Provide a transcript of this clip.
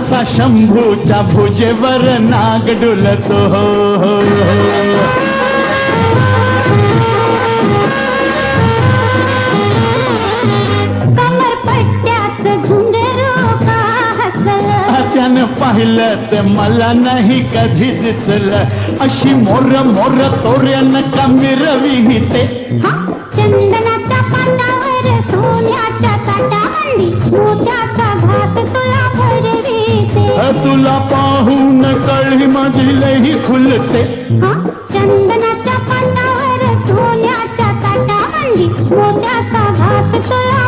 तसा शंभूच्या भुजेवर नाग डुलतो हो. त्यानं पाहिलं ते मला नाही कधी दिसलं अशी मोर मोर तोऱ्यानं का मिरवी ते. चंदनाच्या पाटावर सोन्याच्या ताटावली मोत्याचा घास तुला भरविते. तुला पाहून कळी मधीलही फुलते. चंदनाच्या पाटावर सोन्याच्या ताटावली मोत्याचा घास तुला